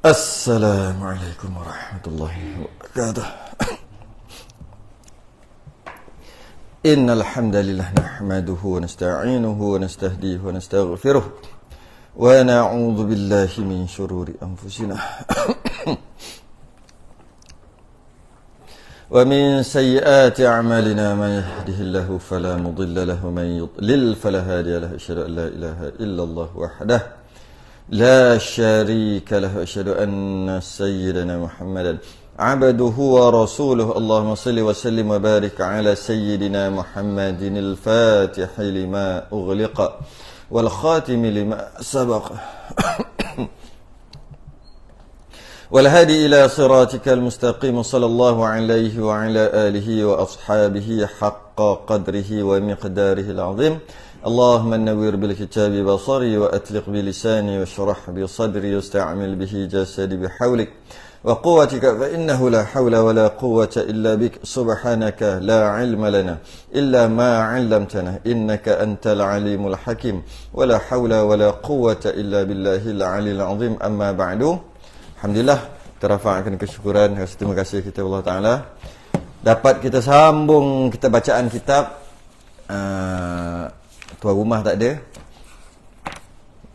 Assalamualaikum warahmatullahi wabarakatuh. Innal hamdalillah nahmaduhu wa nasta'inuhu wa nastahdihi wa nastaghfiruh wa na'udzu billahi min shururi anfusina wa min sayyiati a'malina man yahdihillahu fala mudilla lahu wa man yudlil fala hadiya lahu. Asyhadu an la ilaha illallah wahdahu لا شريك له أشهد أن سيدنا محمدا عبده ورسوله اللهم صل وسلم وبارك على سيدنا محمد الفاتح لما أغلق والخاتم لما سبق والهادي إلى صراطك المستقيم صلى الله عليه وعلى آله وأصحابه حق قدره ومقداره العظيم اللهم نوّر بالكتاب بصري وأطلق بلساني واشرح بصدري واستعمل به جسدي بحولك وقوتك فإنه لا حول ولا قوة إلا بك سبحانك لا علم لنا إلا ما علمتنا إنك أنت العليم الحكيم ولا حول ولا قوة إلا بالله العلي العظيم. أما بعد, alhamdulillah, terafa'kan kesyukuran, terima kasih kita Allah Ta'ala dapat kita sambung kita bacaan kitab. Tuan rumah tak ada,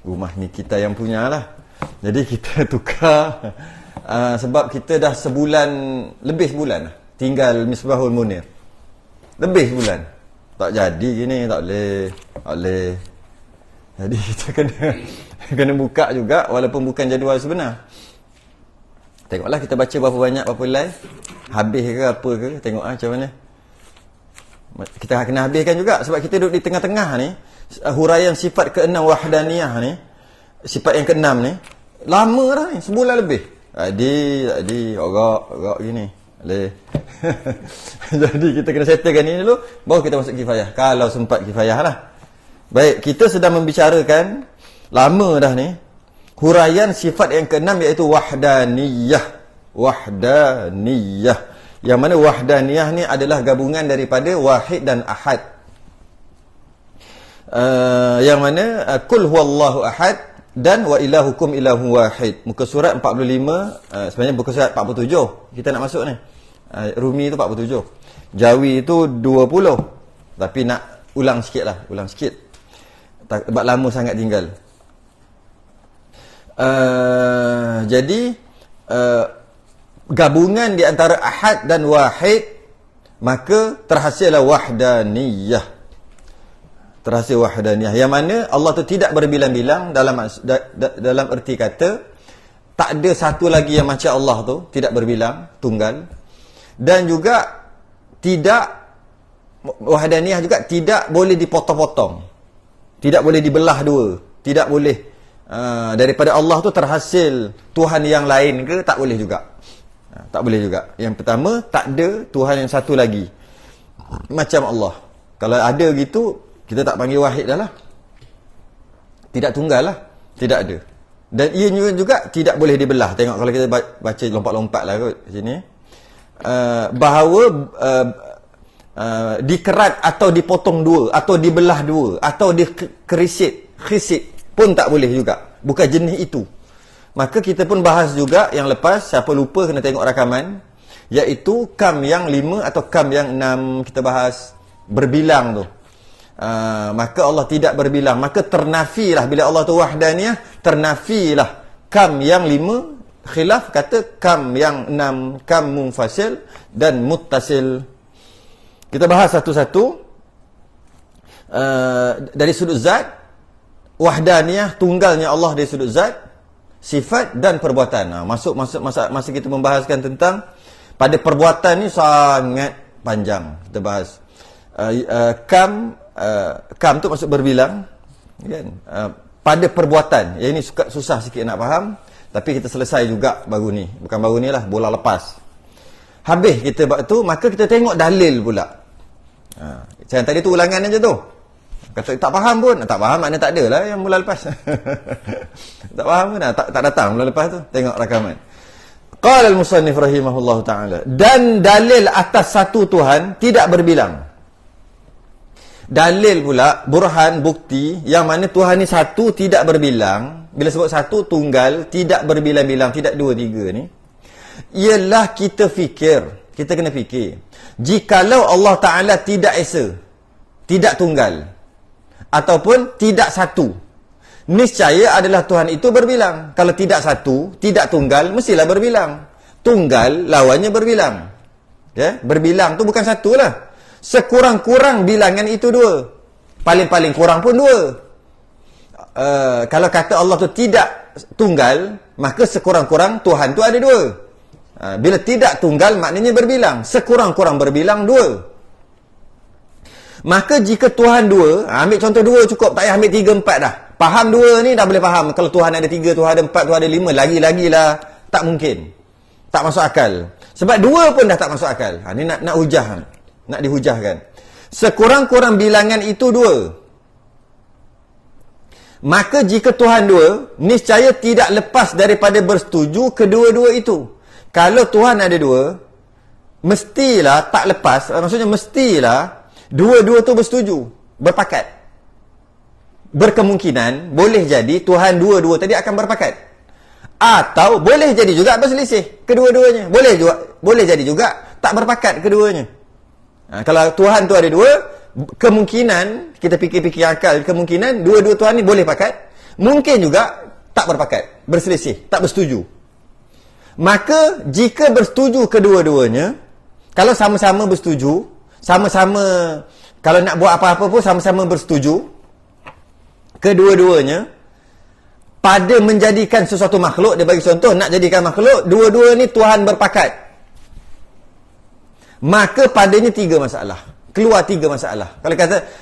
rumah ni kita yang punya lah, jadi kita tukar sebab kita dah lebih sebulan tinggal Misbahul Munir, lebih sebulan tak jadi gini, tak boleh, jadi kita kena buka juga walaupun bukan jadual sebenar. Tengoklah kita baca berapa banyak, berapa live, habis ke apa ke, tengok macam mana. Kita kena habiskan juga sebab kita duduk di tengah-tengah ni. Huraian sifat ke-6 wahdaniyah ni, sifat yang ke-6 ni lama dah ni, sebulan lebih. Jadi ogak gini boleh. Jadi kita kena settlekan ni dulu, baru kita masuk kifayah, kalau sempat kifayah lah. Baik, kita sedang membicarakan lama dah ni huraian sifat yang ke-6 iaitu wahdaniyah. Yang mana wahdaniyah ni adalah gabungan daripada wahid dan ahad. Yang mana kul huwallahu ahad dan wa ilahukum ilahu wahid. Muka surat 45, sebenarnya muka surat 47 kita nak masuk ni. Rumi tu 47, Jawi tu 20. Tapi nak ulang sikit. Sebab lama sangat tinggal. Jadi gabungan di antara ahad dan wahid, maka terhasillah wahdaniyah. Yang mana Allah tu tidak berbilang-bilang dalam erti kata tak ada satu lagi yang macam Allah tu, tidak berbilang, tunggal. Dan juga wahdaniyah juga tidak boleh dipotong-potong, tidak boleh dibelah dua, tidak boleh daripada Allah tu terhasil Tuhan yang lain ke, tak boleh juga. Tak boleh juga. Yang pertama, tak ada Tuhan yang satu lagi macam Allah. Kalau ada gitu, kita tak panggil wahid dah lah, tidak tunggal lah, tidak ada. Dan ia juga tidak boleh dibelah. Tengok kalau kita baca lompat-lompat lah kot sini, bahawa dikerat atau dipotong dua, atau dibelah dua, atau dikerisit, khisit pun tak boleh juga, bukan jenis itu. Maka kita pun bahas juga yang lepas, siapa lupa kena tengok rakaman, iaitu kam yang 5 atau kam yang 6 kita bahas berbilang tu. Maka Allah tidak berbilang, maka ternafilah bila Allah tu wahdaniyah, ternafilah kam yang 5, khilaf kata kam yang 6, kam munfasil dan muttasil. Kita bahas satu-satu. Dari sudut zat, wahdaniyah, tunggalnya Allah dari sudut zat, sifat dan perbuatan. Masa kita membahaskan tentang pada perbuatan ni sangat panjang kita bahas. Kam tu maksud berbilang, kan? Pada perbuatan, yang ini susah sikit nak faham, tapi kita selesai juga baru ni, bukan baru ni lah, bola lepas. Habis kita buat tu, maka kita tengok dalil pula. Macam tadi tu ulangan aja tu. Kata tak faham pun, tak faham maknanya tak ada lah yang mula lepas. Tak faham pun, tak datang mula lepas tu. Tengok rakaman. Qala al-musannif rahimahullah ta'ala, dan dalil atas satu Tuhan tidak berbilang. Dalil pula, burhan, bukti yang mana Tuhan ni satu, tidak berbilang. Bila sebut satu, tunggal, tidak berbilang-bilang, tidak dua, tiga ni, ialah kita fikir, kita kena fikir, jikalau Allah Ta'ala tidak esa, tidak tunggal, ataupun tidak satu, niscaya adalah Tuhan itu berbilang. Kalau tidak satu, tidak tunggal, mestilah berbilang. Tunggal lawannya berbilang. Ya, berbilang tu bukan satu lah. Sekurang-kurang bilangan itu dua. Paling-paling kurang pun dua. Kalau kata Allah tu tidak tunggal, maka sekurang-kurang Tuhan tu ada dua. Bila tidak tunggal, maknanya berbilang. Sekurang-kurang berbilang dua. Maka jika Tuhan dua, ambil contoh dua cukup, tak payah ambil tiga, empat dah. Faham dua ni dah boleh faham. Kalau Tuhan ada tiga, Tuhan ada empat, Tuhan ada lima, lagi-lagilah tak mungkin. Tak masuk akal. Sebab dua pun dah tak masuk akal. Ni nak hujah. Nak dihujahkan. Sekurang-kurang bilangan itu dua. Maka jika Tuhan dua, niscaya tidak lepas daripada bersetuju kedua-dua itu. Kalau Tuhan ada dua, mestilah tak lepas, maksudnya mestilah dua-dua tu bersetuju, berpakat. Berkemungkinan boleh jadi Tuhan dua-dua tadi akan berpakat. Atau boleh jadi juga berselisih kedua-duanya. Boleh jadi juga tak berpakat keduanya. Kalau Tuhan tu ada dua, kemungkinan, kita fikir-fikir akal, kemungkinan dua-dua Tuhan ni boleh pakat, mungkin juga tak berpakat, berselisih, tak bersetuju. Maka jika bersetuju kedua-duanya, kalau sama-sama bersetuju, sama-sama, kalau nak buat apa-apa pun sama-sama bersetuju, kedua-duanya pada menjadikan sesuatu makhluk. Dia bagi contoh, nak jadikan makhluk, dua-dua ni Tuhan berpakat, maka padanya tiga masalah. Keluar tiga masalah. Kalau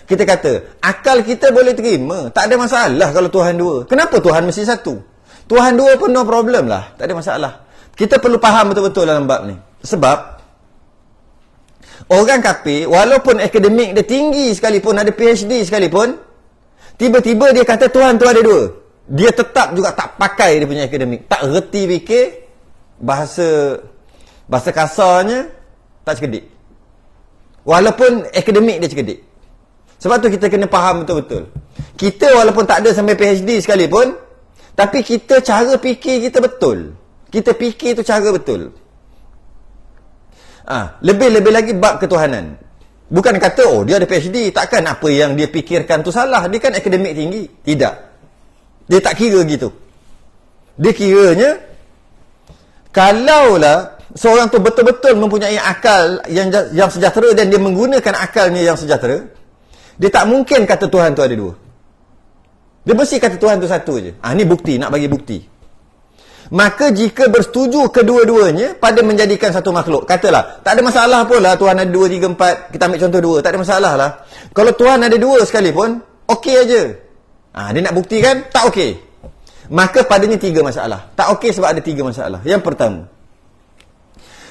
kita kata akal kita boleh terima, tak ada masalah kalau Tuhan dua. Kenapa Tuhan mesti satu? Tuhan dua pun no problem lah, tak ada masalah. Kita perlu faham betul-betul dalam bab ni. Sebab orang kafir, walaupun akademik dia tinggi sekalipun, ada PhD sekalipun, tiba-tiba dia kata Tuhan tu ada dua, dia tetap juga tak pakai dia punya akademik, tak reti fikir, bahasa kasarnya tak cerdik. Walaupun akademik dia cerdik. Sebab tu kita kena faham betul-betul. Kita walaupun tak ada sampai PhD sekalipun, tapi kita cara fikir kita betul. Kita fikir tu cara betul. Lebih-lebih lagi bab ketuhanan. Bukan kata dia ada PhD, takkan apa yang dia fikirkan tu salah, dia kan akademik tinggi. Tidak. Dia tak kira gitu. Dia kiranya kalaulah seorang tu betul-betul mempunyai akal yang sejahtera dan dia menggunakan akalnya yang sejahtera, dia tak mungkin kata Tuhan tu ada dua. Dia mesti kata Tuhan tu satu je. Ni bukti, nak bagi bukti. Maka jika bersetuju kedua-duanya pada menjadikan satu makhluk, katalah, tak ada masalah pun lah Tuhan ada dua, tiga, empat, kita ambil contoh dua, tak ada masalah lah. Kalau Tuhan ada dua sekalipun, okey aja. Dia nak buktikan, tak okey. Maka padanya tiga masalah. Tak okey sebab ada tiga masalah. Yang pertama,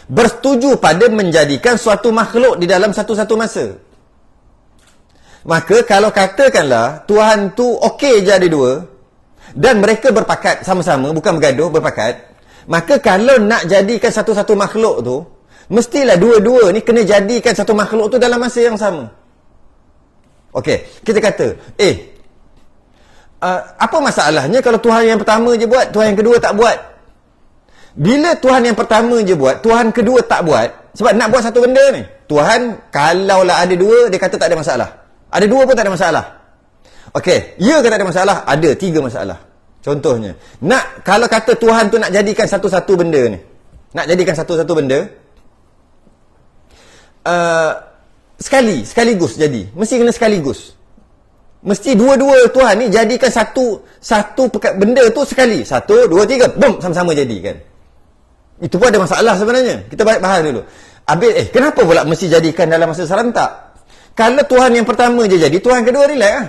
bersetuju pada menjadikan suatu makhluk di dalam satu-satu masa. Maka kalau katakanlah Tuhan tu okey je ada dua, dan mereka berpakat sama-sama, bukan bergaduh, berpakat, maka kalau nak jadikan satu-satu makhluk tu, mestilah dua-dua ni kena jadikan satu makhluk tu dalam masa yang sama. Okey, kita kata, apa masalahnya kalau Tuhan yang pertama je buat, Tuhan yang kedua tak buat? Bila Tuhan yang pertama je buat, Tuhan kedua tak buat, sebab nak buat satu benda ni. Tuhan, kalaulah ada dua, dia kata tak ada masalah. Ada dua pun tak ada masalah. Okey, ya ke tak ada masalah? Ada, tiga masalah. Contohnya, kalau kata Tuhan tu nak jadikan satu-satu benda ni, nak jadikan satu-satu benda, sekaligus jadi. Mesti kena sekaligus. Mesti dua-dua Tuhan ni jadikan satu benda tu sekali. 1, 2, 3, boom, sama-sama jadi kan. Itu pun ada masalah sebenarnya. Kita bahas dulu. Habis, kenapa pula mesti jadikan dalam masa serentak? Kalau Tuhan yang pertama je jadi, Tuhan kedua relax lah.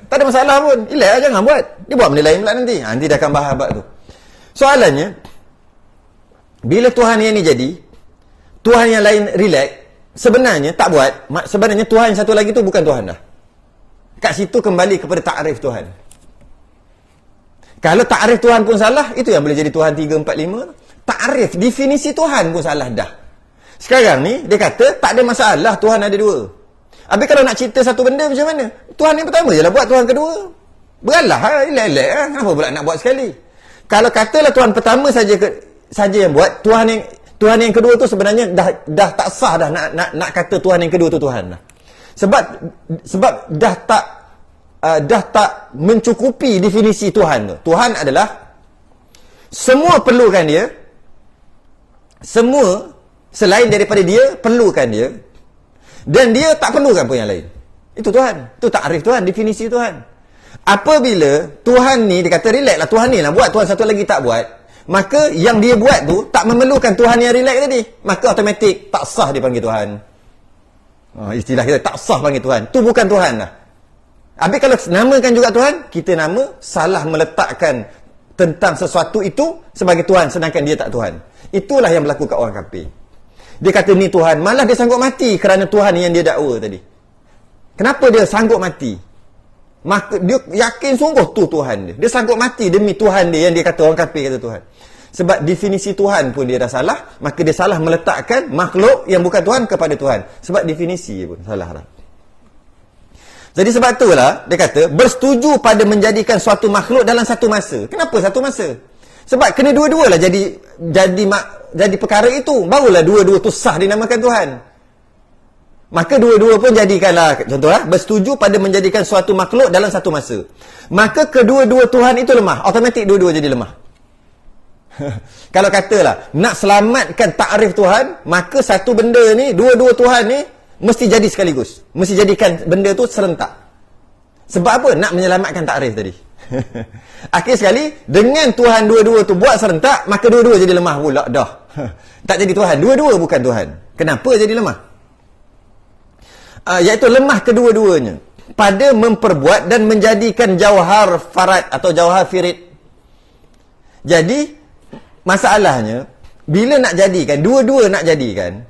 Tak ada masalah pun. Relax lah, jangan buat. Dia buat benda lain pula nanti. Nanti dah akan bahas bab tu. Soalannya, bila Tuhan yang ni jadi, Tuhan yang lain relax, sebenarnya tak buat. Sebenarnya Tuhan yang satu lagi tu bukan Tuhan dah. Kat situ kembali kepada takrif Tuhan. Kalau takrif Tuhan pun salah, itu yang boleh jadi Tuhan 3, 4, 5. Takrif, definisi Tuhan pun salah dah. Sekarang ni, dia kata tak ada masalah Tuhan ada dua. Habis kalau nak cerita satu benda macam mana? Tuhan yang pertama je lah buat, Tuhan kedua beralah, elak-elak lah. Kenapa pula nak buat sekali? Kalau katalah Tuhan pertama saja yang buat, Tuhan yang kedua tu sebenarnya dah tak sah dah nak kata Tuhan yang kedua tu Tuhan dah. Sebab dah tak mencukupi definisi Tuhan tu. Tuhan adalah semua perlukan dia, semua selain daripada dia perlukan dia, dan dia tak perlukan pun yang lain. Itu Tuhan. Itu takrif Tuhan, definisi Tuhan. Apabila Tuhan ni dia kata relax lah, Tuhan ni lah buat, Tuhan satu lagi tak buat, maka yang dia buat tu tak memerlukan Tuhan yang relax tadi, maka automatik tak sah dia panggil Tuhan. Istilah kita tak sah panggil Tuhan. Tu bukan Tuhan lah. Habis kalau namakan juga Tuhan, kita nama salah meletakkan tentang sesuatu itu sebagai Tuhan, sedangkan dia tak Tuhan. Itulah yang berlaku kat orang kafir. Dia kata ni Tuhan, malah dia sanggup mati kerana Tuhan yang dia dakwa tadi. Kenapa dia sanggup mati? Maka dia yakin sungguh tu Tuhan dia. Dia sanggup mati demi Tuhan dia yang dia kata orang kafir kata Tuhan. Sebab definisi Tuhan pun dia dah salah, maka dia salah meletakkan makhluk yang bukan Tuhan kepada Tuhan. Sebab definisi pun salah dah. Jadi sebab itulah dia kata bersetuju pada menjadikan suatu makhluk dalam satu masa. Kenapa satu masa? Sebab kena dua-dualah jadi perkara itu, barulah dua-dua tu sah dinamakan Tuhan. Maka dua-dua pun jadikanlah, contohlah, bersetuju pada menjadikan suatu makhluk dalam satu masa. Maka kedua-dua Tuhan itu lemah. Automatik dua-dua jadi lemah. Kalau katalah, nak selamatkan takrif Tuhan, maka satu benda ni, dua-dua Tuhan ni, mesti jadi sekaligus. Mesti jadikan benda tu serentak. Sebab apa? Nak menyelamatkan takrif tadi. Akhir sekali, dengan Tuhan dua-dua tu buat serentak, maka dua-dua jadi lemah pula. Dah. Tak jadi Tuhan. Dua-dua bukan Tuhan. Kenapa jadi lemah? Iaitu lemah kedua-duanya pada memperbuat dan menjadikan jauhar farad atau jauhar firid. Jadi masalahnya bila nak jadikan dua-dua, nak jadikan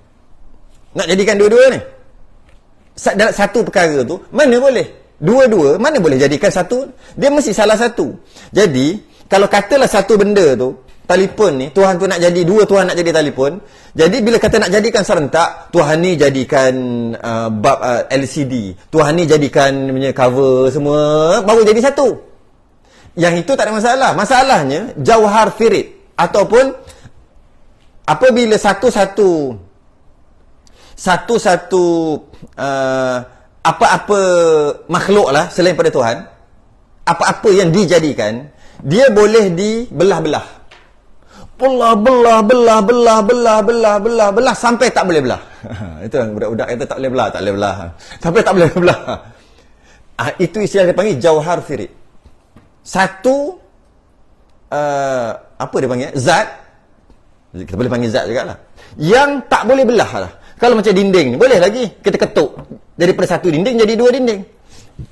dua-dua ni dalam satu perkara tu, mana boleh dua-dua, mana boleh jadikan satu, dia mesti salah satu. Jadi kalau katalah satu benda tu telefon ni, Tuhan tu nak jadi dua, Tuhan nak jadi telefon. Jadi bila kata nak jadikan serentak, Tuhan ni jadikan LCD, Tuhan ni jadikan punya cover semua, baru jadi satu. Yang itu tak ada masalah. Masalahnya jauhar firid, ataupun apabila satu-satu apa-apa makhluk lah selain pada Tuhan, apa-apa yang dijadikan, dia boleh dibelah-belah. Belah sampai tak boleh belah. Itu yang budak-budak kata tak boleh belah. Sampai tak boleh belah. Itu istilah dia panggil jauhar firid. Satu apa dia panggil? Zat. Kita boleh panggil zat jugalah. Yang tak boleh belah lah. Kalau macam dinding ni, boleh lagi kita ketuk. Daripada satu dinding jadi dua dinding.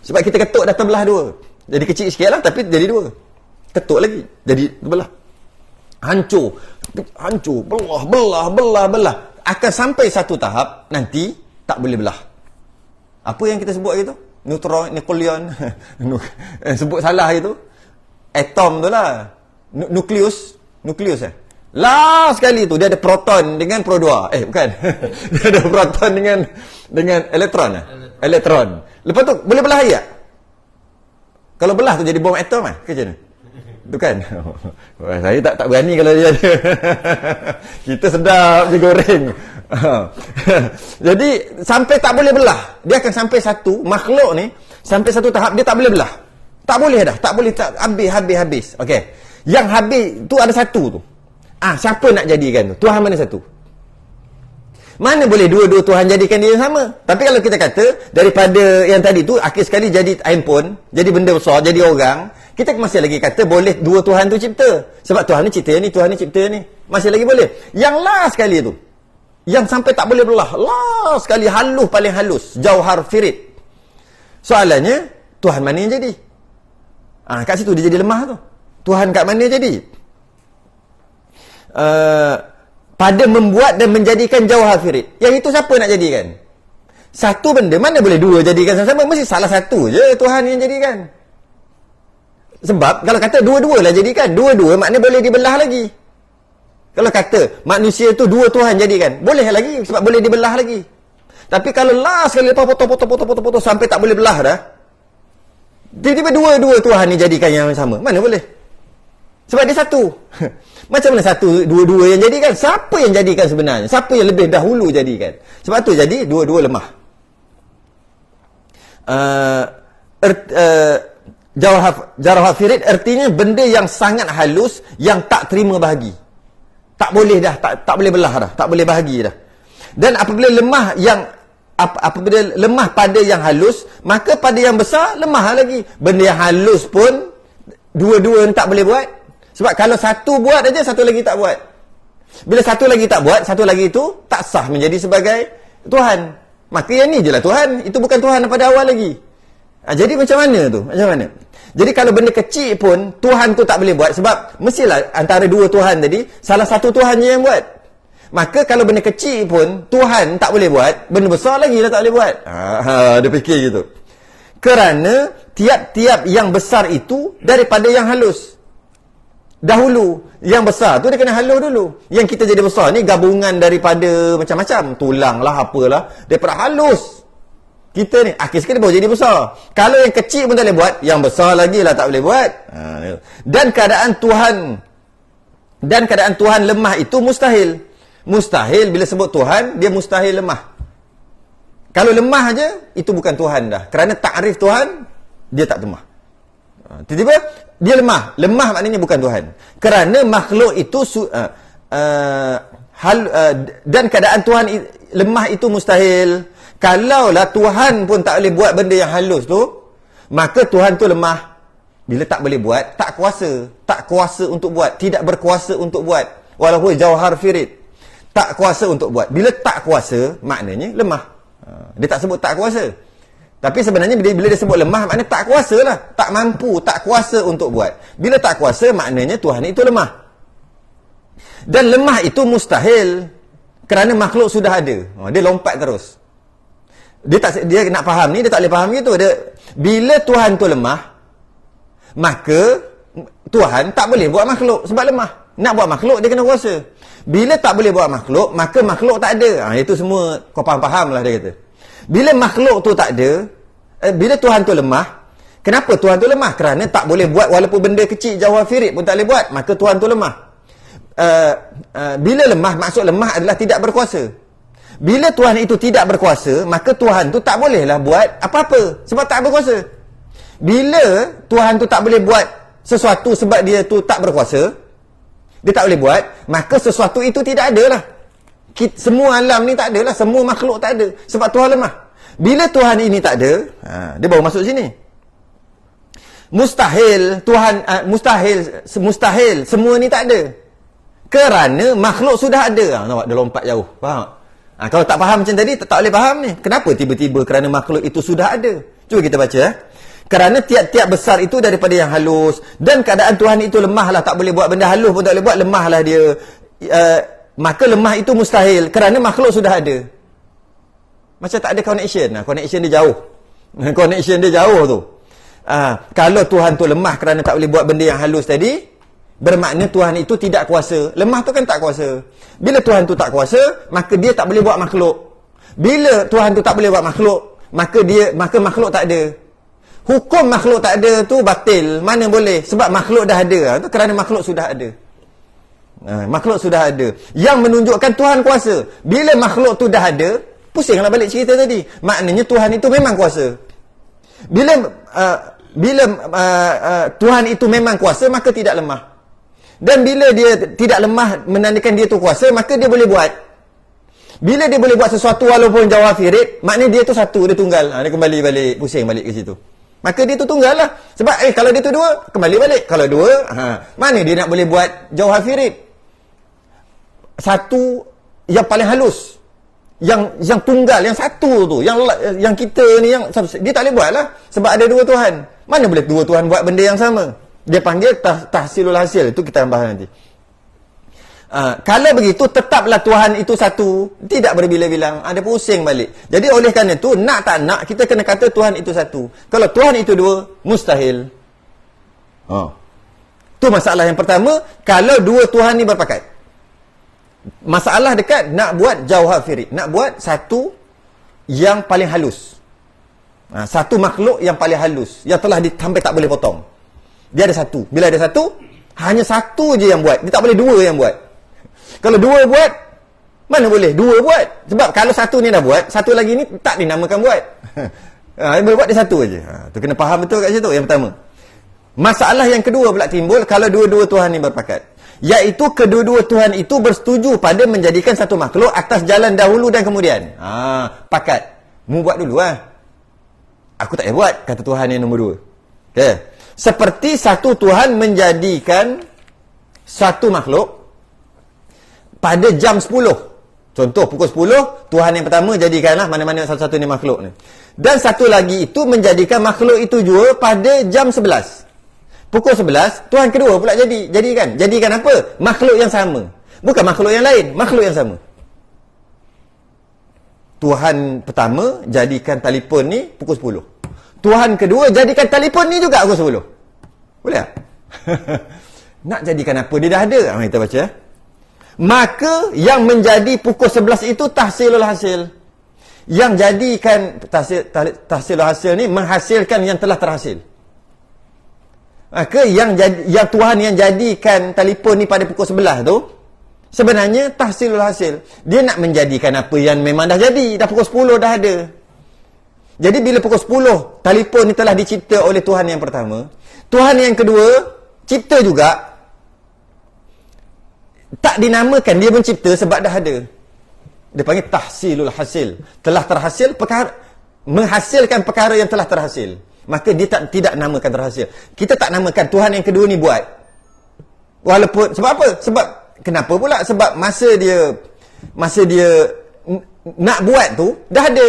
Sebab kita ketuk dah terbelah dua. Jadi kecil sikit lah, tapi jadi dua. Ketuk lagi, jadi terbelah. Hancur, belah. Akan sampai satu tahap, nanti tak boleh belah. Apa yang kita sebut gitu? Nukleon. Sebut salah itu. Atom tu lah. Nukleus. Last sekali tu, dia ada proton dengan pro 2. Bukan. Dia ada proton dengan elektron. Elektron. Lepas tu, boleh belah air tak? Kalau belah tu jadi bom atom lah. Ke macam mana? Itu kan? Saya tak berani kalau dia ada. Kita sedap je goreng. Jadi sampai tak boleh belah. Dia akan sampai satu makhluk ni, sampai satu tahap dia tak boleh belah. Tak boleh dah. Tak boleh, habis. Okey. Yang habis tu ada satu tu. Siapa nak jadikan tu? Tuhan mana satu? Mana boleh dua-dua Tuhan jadikan dia yang sama? Tapi kalau kita kata daripada yang tadi tu akhir sekali jadi handphone, jadi benda besar, jadi orang, kita masih lagi kata boleh dua Tuhan tu cipta. Sebab Tuhan ni cipta ni, Tuhan ni cipta ni. Masih lagi boleh. Yang last sekali tu, yang sampai tak boleh belah, last sekali, halus, paling halus, jauhar firid. Soalannya, Tuhan mana yang jadi? Kat situ dia jadi lemah tu. Tuhan kat mana jadi? Pada membuat dan menjadikan jauhar firid. Yang itu siapa nak jadikan? Satu benda, mana boleh dua jadikan sama-sama? Mesti salah satu je Tuhan yang jadikan. Sebab kalau kata dua-dua lah jadikan, dua-dua maknanya boleh dibelah lagi. Kalau kata manusia tu dua Tuhan jadikan, boleh lagi sebab boleh dibelah lagi. Tapi kalau last sekali lepas potong sampai tak boleh belah dah, tiba-tiba dua Tuhan ni jadikan yang sama. Mana boleh? Sebab dia satu. Macam mana satu, dua-dua yang jadikan? Siapa yang jadikan sebenarnya? Siapa yang lebih dahulu jadikan? Sebab tu jadi dua-dua lemah. Jawhar firid artinya benda yang sangat halus, yang tak terima bahagi. Tak boleh dah, tak boleh belah dah, tak boleh bahagi dah. Dan apabila lemah pada yang halus, maka pada yang besar lemah lagi. Benda yang halus pun dua-dua tak boleh buat. Sebab kalau satu buat aja, satu lagi tak buat. Bila satu lagi tak buat, satu lagi itu tak sah menjadi sebagai Tuhan. Maka yang ni je lah Tuhan. Itu bukan Tuhan pada awal lagi. Jadi macam mana tu? Macam mana? Jadi kalau benda kecil pun Tuhan tu tak boleh buat, sebab mestilah antara dua Tuhan tadi salah satu Tuhan je yang buat. Maka kalau benda kecil pun Tuhan tak boleh buat, benda besar lagi dah tak boleh buat. Dia fikir gitu. Kerana tiap-tiap yang besar itu daripada yang halus. Dahulu yang besar tu dia kena halus dulu. Yang kita jadi besar ni gabungan daripada macam-macam, tulang lah, apalah, daripada halus. Kita ni akhir sekali baru jadi besar. Kalau yang kecil pun tak boleh buat, yang besar lagi lah tak boleh buat. Dan keadaan Tuhan lemah itu mustahil. Mustahil, bila sebut Tuhan, dia mustahil lemah. Kalau lemah aja, itu bukan Tuhan dah. Kerana takrif Tuhan, dia tak lemah. Tiba-tiba dia lemah. Lemah maknanya bukan Tuhan. Kerana makhluk itu dan keadaan Tuhan lemah itu mustahil. Kalaulah Tuhan pun tak boleh buat benda yang halus tu, maka Tuhan tu lemah. Bila tak boleh buat, tak kuasa. Tak kuasa untuk buat. Tidak berkuasa untuk buat. Walaupun jawhar firid, tak kuasa untuk buat. Bila tak kuasa, maknanya lemah. Dia tak sebut tak kuasa. Tapi sebenarnya bila dia sebut lemah, maknanya tak kuasa lah. Tak mampu, tak kuasa untuk buat. Bila tak kuasa, maknanya Tuhan itu lemah. Dan lemah itu mustahil. Kerana makhluk sudah ada. Dia lompat terus. Dia nak faham ni, dia tak boleh faham gitu. Bila Tuhan tu lemah, maka Tuhan tak boleh buat makhluk sebab lemah. Nak buat makhluk, dia kena kuasa. Bila tak boleh buat makhluk, maka makhluk tak ada. Itu semua kau faham lah, dia kata. Bila makhluk tu tak ada, bila Tuhan tu lemah, kenapa Tuhan tu lemah? Kerana tak boleh buat, walaupun benda kecil jawhar firid pun tak boleh buat, maka Tuhan tu lemah. Bila lemah, maksud lemah adalah tidak berkuasa. Bila Tuhan itu tidak berkuasa, maka Tuhan tu tak bolehlah buat apa-apa sebab tak berkuasa. Bila Tuhan tu tak boleh buat sesuatu sebab dia tu tak berkuasa, dia tak boleh buat, maka sesuatu itu tidak ada lah. Semua alam ni tak ada lah, semua makhluk tak ada sebab Tuhan lemah. Bila Tuhan ini tak ada, dia baru masuk sini. Mustahil Tuhan, mustahil semua ni tak ada. Kerana makhluk sudah ada. Nampak dia lompat jauh. Faham? Kalau tak faham macam tadi, tak boleh faham ni. Kenapa tiba-tiba kerana makhluk itu sudah ada? Cuba kita baca. Kerana tiap-tiap besar itu daripada yang halus. Dan keadaan Tuhan itu lemahlah. Tak boleh buat benda halus pun tak boleh buat. Lemahlah dia. Maka lemah itu mustahil. Kerana makhluk sudah ada. Macam tak ada connection. Connection dia jauh. Connection dia jauh tu. Kalau Tuhan tu lemah kerana tak boleh buat benda yang halus tadi, bermakna Tuhan itu tidak kuasa. Lemah tu kan tak kuasa. Bila Tuhan tu tak kuasa, maka dia tak boleh buat makhluk. Bila Tuhan tu tak boleh buat makhluk, maka makhluk tak ada. Hukum makhluk tak ada tu batil. Mana boleh? Sebab makhluk dah ada. Itu kerana makhluk sudah ada. Makhluk sudah ada. Yang menunjukkan Tuhan kuasa. Bila makhluk tu dah ada, pusinglah balik cerita tadi. Maknanya Tuhan itu memang kuasa. Bila Tuhan itu memang kuasa, maka tidak lemah. Dan bila dia tidak lemah menandakan dia tu kuasa, maka dia boleh buat. Bila dia boleh buat sesuatu walaupun jawhar firid, maknanya dia tu satu, dia tunggal. Dia kembali balik, pusing balik ke situ. Maka dia tu tunggal lah. Sebab kalau dia tu dua, kembali balik. Kalau dua, mana dia nak boleh buat jawhar firid? Satu yang paling halus. Yang tunggal, yang satu tu. Yang kita ni, dia tak boleh buat lah. Sebab ada dua Tuhan. Mana boleh dua Tuhan buat benda yang sama? Dia panggil tahsilul hasil. Itu kita bahas nanti. Kalau begitu, tetaplah Tuhan itu satu. Tidak berbilang-bilang. Dia pusing balik. Jadi oleh kerana itu, nak tak nak, kita kena kata Tuhan itu satu. Kalau Tuhan itu dua, mustahil. Itu masalah yang pertama. Kalau dua Tuhan ni berpakat. Masalah dekat nak buat jawhar firid. Nak buat satu yang paling halus. Satu makhluk yang paling halus, yang telah sampai tak boleh potong. Dia ada satu. Bila ada satu, hanya satu je yang buat. Dia tak boleh dua yang buat. Kalau dua buat, mana boleh dua buat? Sebab kalau satu ni dah buat, satu lagi ni tak dinamakan buat. Yang boleh buat dia satu aje. Tu kena faham betul kat situ yang pertama. Masalah yang kedua pula timbul kalau dua-dua Tuhan ni berpakat. Iaitu kedua-dua Tuhan itu bersetuju pada menjadikan satu makhluk atas jalan dahulu dan kemudian. Pakat. Mu buat dulu lah. Aku tak payah buat, kata Tuhan yang nombor dua. Okay. Seperti satu Tuhan menjadikan satu makhluk pada jam 10. Contoh, pukul 10, Tuhan yang pertama jadikanlah mana-mana satu-satu ni makhluk ni. Dan satu lagi itu menjadikan makhluk itu juga pada jam 11. Pukul 11, Tuhan kedua pula jadikan. Jadikan apa? Makhluk yang sama. Bukan makhluk yang lain, makhluk yang sama. Tuhan pertama jadikan telefon ni pukul 10. Tuhan kedua jadikan telefon ni juga pukul 10. Boleh tak? Nak jadikan apa? Dia dah ada. Kita baca. Maka yang menjadi pukul 11 itu tahsilul hasil. Yang jadikan tahsilul hasil ni menghasilkan yang telah terhasil. Maka yang Tuhan yang jadikan telefon ni pada pukul 11 tu sebenarnya tahsilul hasil. Dia nak menjadikan apa yang memang dah jadi. Dah pukul 10 dah ada. Jadi bila pukul 10 telefon ni telah dicipta oleh Tuhan yang pertama, Tuhan yang kedua cipta juga. Tak dinamakan dia mencipta sebab dah ada. Dia panggil tahsilul hasil. Telah terhasil perkara, menghasilkan perkara yang telah terhasil. Maka dia tidak namakan terhasil. Kita tak namakan Tuhan yang kedua ni buat. Walaupun, sebab apa? Sebab, kenapa pula? Sebab masa dia nak buat tu, dah ada.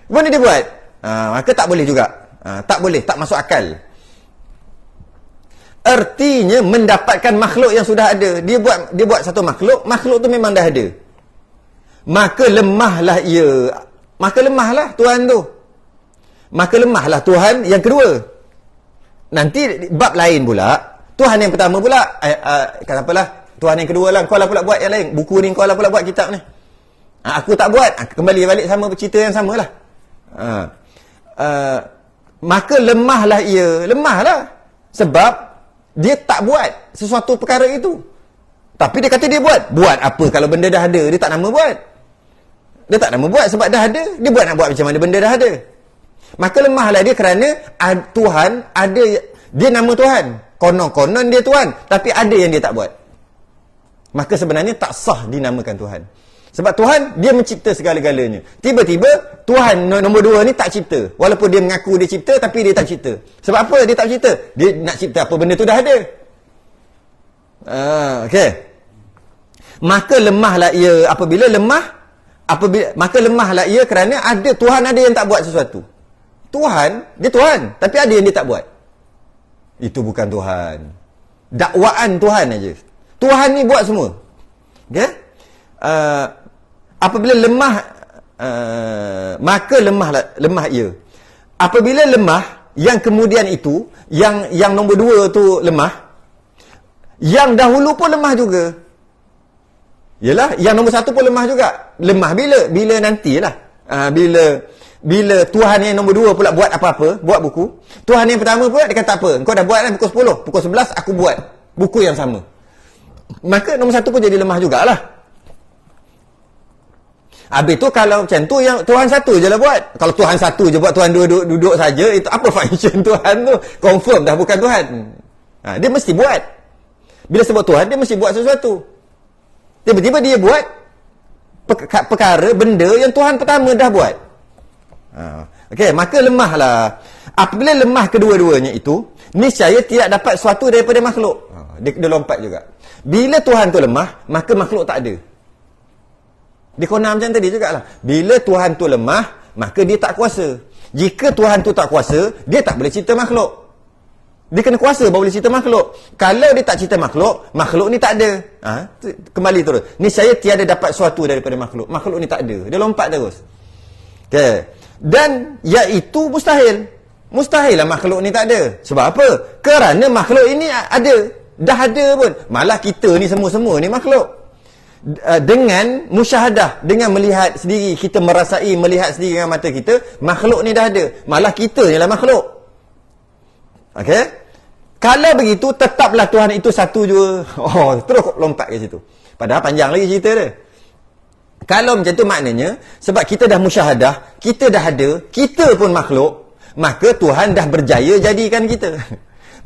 Mana dia buat? Maka tak boleh juga. Tak boleh, tak masuk akal. Artinya mendapatkan makhluk yang sudah ada. Dia buat satu makhluk tu memang dah ada. Maka lemahlah ia. Maka lemahlah Tuhan tu. Maka lemahlah Tuhan yang kedua. Nanti bab lain pula, Tuhan yang pertama pula, kata apalah, Tuhan yang kedua lah, kau lah pula buat yang lain. Buku ni kau lah pula buat kitab ni. Aku tak buat. Kembali balik sama cerita yang sama lah. Maka lemahlah ia. Lemahlah. Sebab dia tak buat sesuatu perkara itu. Tapi dia kata dia buat. Buat apa kalau benda dah ada? Dia tak nama buat. Dia tak nama buat sebab dah ada. Dia buat nak buat macam mana benda dah ada. Maka lemahlah dia kerana Tuhan ada, dia nama Tuhan. Konon-konon dia Tuhan. Tapi ada yang dia tak buat. Maka sebenarnya tak sah dinamakan Tuhan. Sebab Tuhan, dia mencipta segala-galanya. Tiba-tiba, Tuhan nombor dua ni tak cipta. Walaupun dia mengaku dia cipta, tapi dia tak cipta. Sebab apa dia tak cipta? Dia nak cipta apa benda tu dah ada. Okey. Maka lemahlah ia. Maka lemahlah ia kerana Tuhan ada yang tak buat sesuatu. Tuhan, dia Tuhan. Tapi ada yang dia tak buat. Itu bukan Tuhan. Dakwaan Tuhan aja. Tuhan ni buat semua. Okay? Apabila lemah, maka lemah ia. Apabila lemah, yang kemudian itu, yang nombor dua tu lemah, yang dahulu pun lemah juga. Yalah, yang nombor satu pun lemah juga. Lemah bila? Bila nantilah. Bila Tuhan yang nombor dua pula buat apa-apa, buat buku. Tuhan yang pertama pula dia kata apa? Kau dah buat kan pukul 10. Pukul 11 aku buat buku yang sama. Maka nombor satu pun jadi lemah jugalah. Habis tu kalau macam tu yang Tuhan satu je lah buat. Kalau Tuhan satu je buat, Tuhan dua duduk saja, itu apa function Tuhan tu? Confirm dah bukan Tuhan. Dia mesti buat. Bila sebut Tuhan, dia mesti buat sesuatu. Tiba-tiba dia buat perkara, benda yang Tuhan pertama dah buat. Okey, maka lemahlah. Apabila lemah kedua-duanya itu, niscaya tidak dapat sesuatu daripada makhluk. Dia lompat juga. Bila Tuhan tu lemah, maka makhluk tak ada. Dia kona macam tadi jugalah. Bila Tuhan tu lemah, maka dia tak kuasa. Jika Tuhan tu tak kuasa, dia tak boleh cipta makhluk. Dia kena kuasa baru boleh cipta makhluk. Kalau dia tak cipta makhluk, makhluk ni tak ada. Kembali terus. Niscaya tiada dapat sesuatu daripada makhluk. Makhluk ni tak ada. Dia lompat terus. Okey. Dan iaitu mustahil. Mustahil lah makhluk ni tak ada. Sebab apa? Kerana makhluk ini ada. Dah ada pun. Malah kita ni semua-semua ni makhluk. dengan musyahadah, dengan melihat sendiri, kita merasai, melihat sendiri dengan mata kita, makhluk ni dah ada. Malah kita ni lah makhluk. Okey? Kalau begitu, tetaplah Tuhan itu satu jua. Oh, terus lompat ke situ. Padahal panjang lagi cerita dia. Kalau macam tu maknanya, sebab kita dah musyahadah, kita dah ada, kita pun makhluk, maka Tuhan dah berjaya jadikan kita.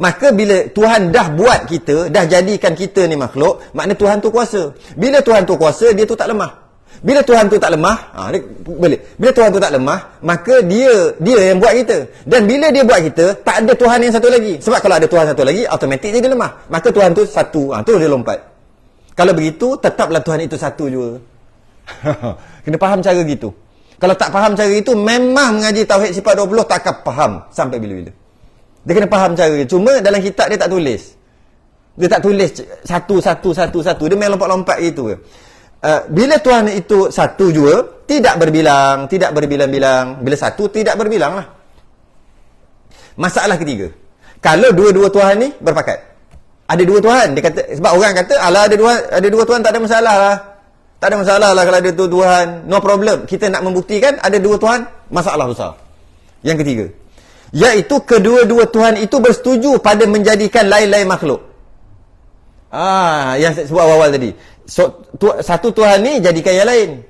Maka bila Tuhan dah buat kita, dah jadikan kita ni makhluk, makna Tuhan tu kuasa. Bila Tuhan tu kuasa, dia tu tak lemah. Bila Tuhan tu tak lemah, dia balik. Bila Tuhan tu tak lemah, maka dia yang buat kita. Dan bila dia buat kita, tak ada Tuhan yang satu lagi. Sebab kalau ada Tuhan satu lagi, automatik dia lemah. Maka Tuhan tu satu. Tu dia lompat. Kalau begitu, tetaplah Tuhan itu satu jua. Kena faham cara gitu. Kalau tak faham cara itu, memang mengaji Tauhid Sifat 20 tak akan faham sampai bila-bila. Dia kena faham cara dia. Cuma dalam kitab dia tak tulis. Dia tak tulis satu. Dia main lompat-lompat gitu. Bila Tuhan itu satu jua, tidak berbilang, tidak berbilang-bilang. Bila satu, tidak berbilang lah. Masalah ketiga. Kalau dua-dua Tuhan ni berpakat. Ada dua Tuhan. Dia kata, sebab orang kata, alah ada dua Tuhan tak ada masalah lah. Tak ada masalah lah kalau ada dua Tuhan. No problem. Kita nak membuktikan ada dua Tuhan, masalah besar. Yang ketiga. Iaitu kedua-dua Tuhan itu bersetuju pada menjadikan lain-lain makhluk. Yang saya sebut awal-awal tadi. Satu Tuhan ni jadikan yang lain.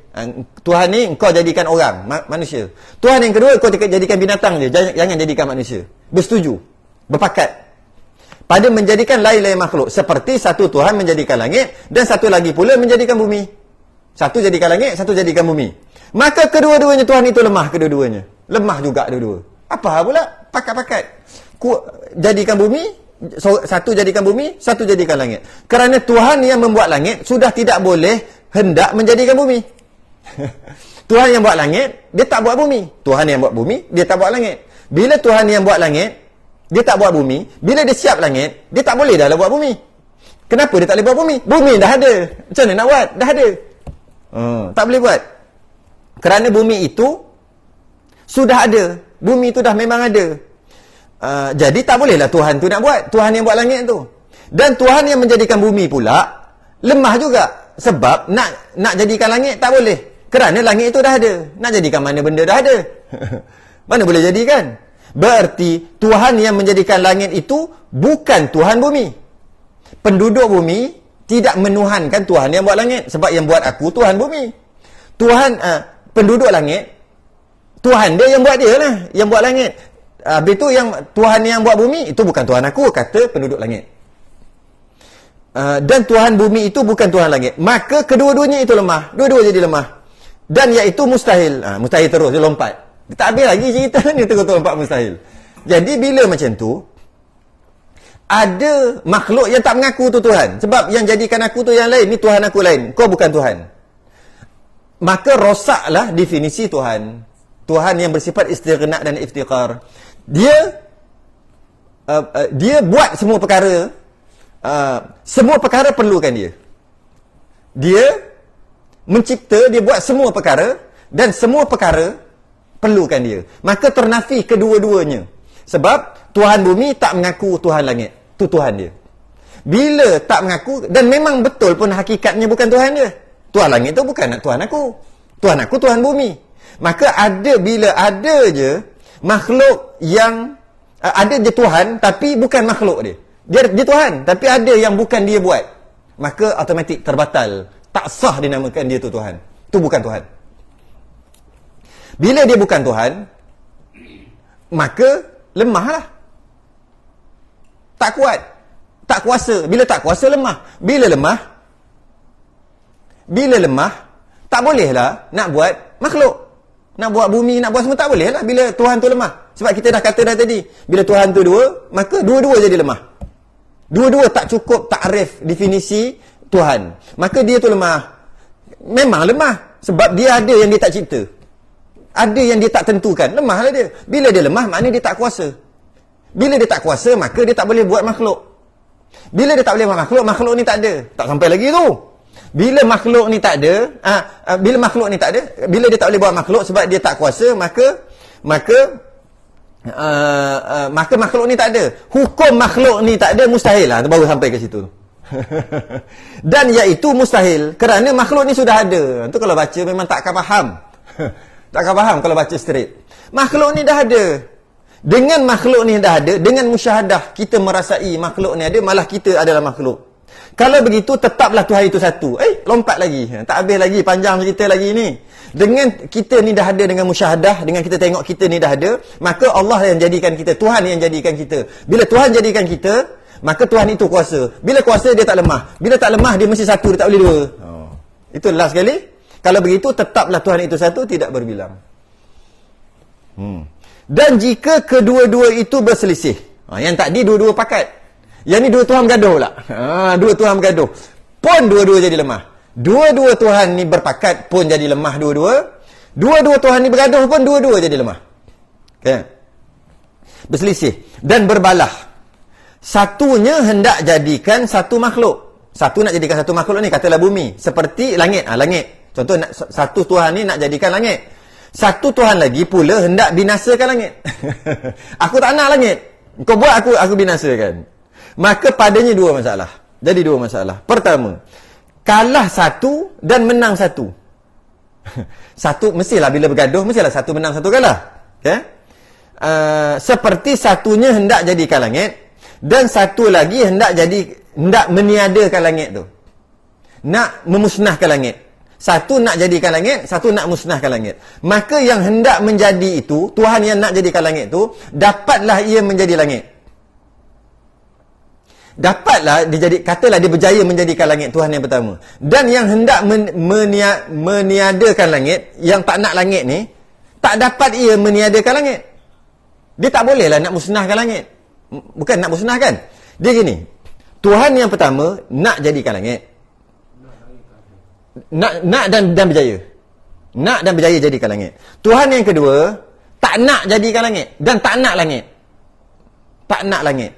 Tuhan ni engkau jadikan orang, manusia. Tuhan yang kedua kau jadikan binatang je, jangan jadikan manusia. Bersetuju, berpakat pada menjadikan lain-lain makhluk. Seperti satu Tuhan menjadikan langit dan satu lagi pula menjadikan bumi. Satu jadikan langit, satu jadikan bumi. Maka kedua-duanya Tuhan itu lemah, kedua-duanya. Lemah juga dua-dua. Apa pula? Pakat-pakat. Jadikan bumi, satu jadikan bumi, satu jadikan langit. Kerana Tuhan yang membuat langit sudah tidak boleh hendak menjadikan bumi. Tuhan yang buat langit, dia tak buat bumi. Tuhan yang buat bumi, dia tak buat langit. Bila Tuhan yang buat langit, dia tak buat bumi. Bila dia siap langit, dia tak boleh dah buat bumi. Kenapa dia tak boleh buat bumi? Bumi dah ada. Macam mana nak buat? Dah ada. Tak boleh buat. Kerana bumi itu sudah ada. Bumi itu dah memang ada. Jadi tak bolehlah Tuhan tu nak buat. Tuhan yang buat langit tu. Dan Tuhan yang menjadikan bumi pula lemah juga. Sebab nak jadikan langit tak boleh. Kerana langit itu dah ada. Nak jadikan mana benda dah ada. Mana boleh jadikan? Berarti Tuhan yang menjadikan langit itu bukan Tuhan bumi. Penduduk bumi tidak menuhankan Tuhan yang buat langit. Sebab yang buat aku Tuhan bumi. Tuhan penduduk langit, Tuhan dia yang buat dia lah, yang buat langit. Habis tu yang Tuhan yang buat bumi, itu bukan Tuhan aku, kata penduduk langit. Dan Tuhan bumi itu bukan Tuhan langit. Maka kedua-duanya itu lemah. Dua-dua jadi lemah. Dan iaitu mustahil. Mustahil terus, dia lompat. Dia tak habis lagi cerita ni, terus lompat mustahil. Jadi bila macam tu, ada makhluk yang tak mengaku tu Tuhan. Sebab yang jadikan aku tu yang lain, ni Tuhan aku lain. Kau bukan Tuhan. Maka rosaklah definisi Tuhan. Tuhan yang bersifat istighna dan iftiqar. Dia buat semua perkara. Semua perkara perlukan dia. Dia mencipta, dia buat semua perkara dan semua perkara perlukan dia. Maka ternafi kedua-duanya. Sebab Tuhan bumi tak mengaku Tuhan langit. Tu Tuhan dia. Bila tak mengaku, dan memang betul pun hakikatnya bukan Tuhan dia. Tuhan langit tu bukan Tuhan aku. Tuhan aku Tuhan bumi. Maka bila ada je makhluk yang ada je Tuhan tapi bukan makhluk dia. Dia Tuhan tapi ada yang bukan dia buat. Maka automatik terbatal. Tak sah dinamakan dia tu Tuhan. Tu bukan Tuhan. Bila dia bukan Tuhan, maka lemahlah. Tak kuat. Tak kuasa. Bila tak kuasa, lemah. Bila lemah, tak bolehlah nak buat makhluk. Nak buat bumi, nak buat semua tak boleh lah bila Tuhan tu lemah. Sebab kita dah kata dah tadi, bila Tuhan tu dua, maka dua-dua jadi lemah. Dua-dua tak cukup takrif definisi Tuhan. Maka dia tu lemah. Memang lemah. Sebab dia ada yang dia tak cipta. Ada yang dia tak tentukan. Lemahlah dia. Bila dia lemah, maknanya dia tak kuasa. Bila dia tak kuasa, maka dia tak boleh buat makhluk. Bila dia tak boleh buat makhluk, makhluk ni tak ada. Tak sampai lagi tu. Bila makhluk ni tak ada, bila dia tak boleh buat makhluk sebab dia tak kuasa, maka makhluk ni tak ada. Hukum makhluk ni tak ada, mustahil lah. Baru sampai ke situ. Dan iaitu mustahil kerana makhluk ni sudah ada. Itu kalau baca memang tak akan faham. Tak akan faham kalau baca straight. Makhluk ni dah ada. Dengan makhluk ni dah ada, dengan musyahadah kita merasai makhluk ni ada, malah kita adalah makhluk. Kalau begitu tetaplah Tuhan itu satu. Lompat lagi. Tak habis lagi, panjang cerita lagi ni. Dengan kita ni dah ada dengan musyahadah, dengan kita tengok kita ni dah ada, maka Allah yang jadikan kita, Tuhan yang jadikan kita. Bila Tuhan jadikan kita, maka Tuhan itu kuasa. Bila kuasa dia tak lemah. Bila tak lemah dia mesti satu, dia tak boleh dua. Itu last sekali. Kalau begitu tetaplah Tuhan itu satu, tidak berbilang. Dan jika kedua-dua itu berselisih, yang tadi dua-dua pakat, yang ni dua Tuhan bergaduh pula. Dua Tuhan bergaduh, pun dua-dua jadi lemah. Dua-dua Tuhan ni berpakat pun jadi lemah dua-dua. Dua-dua Tuhan ni bergaduh pun dua-dua jadi lemah. Okay. Berselisih dan berbalah. Satunya hendak jadikan satu makhluk. Satu nak jadikan satu makhluk ni, katalah bumi, seperti langit. Langit. Contoh satu Tuhan ni nak jadikan langit. Satu Tuhan lagi pula hendak binasakan langit. Aku tak nak langit. Kau buat aku binasakan. Maka padanya dua masalah. Jadi dua masalah. Pertama, kalah satu dan menang satu. Satu, mestilah bila bergaduh, mestilah satu menang, satu kalah. Okay? Seperti satunya hendak jadikan langit, dan satu lagi hendak meniadakan langit tu. Nak memusnahkan langit. Satu nak jadikan langit, satu nak musnahkan langit. Maka yang hendak menjadi itu, Tuhan yang nak jadikan langit tu, dapatlah ia menjadi langit. Dapatlah katalah dia berjaya menjadikan langit, Tuhan yang pertama. Dan yang hendak meniadakan langit, yang tak nak langit ni, tak dapat ia meniadakan langit. Dia tak bolehlah nak musnahkan langit. Bukan nak musnahkan. Dia gini, Tuhan yang pertama nak jadikan langit. Nak dan berjaya. Nak dan berjaya jadikan langit. Tuhan yang kedua tak nak jadikan langit dan tak nak langit. Tak nak langit.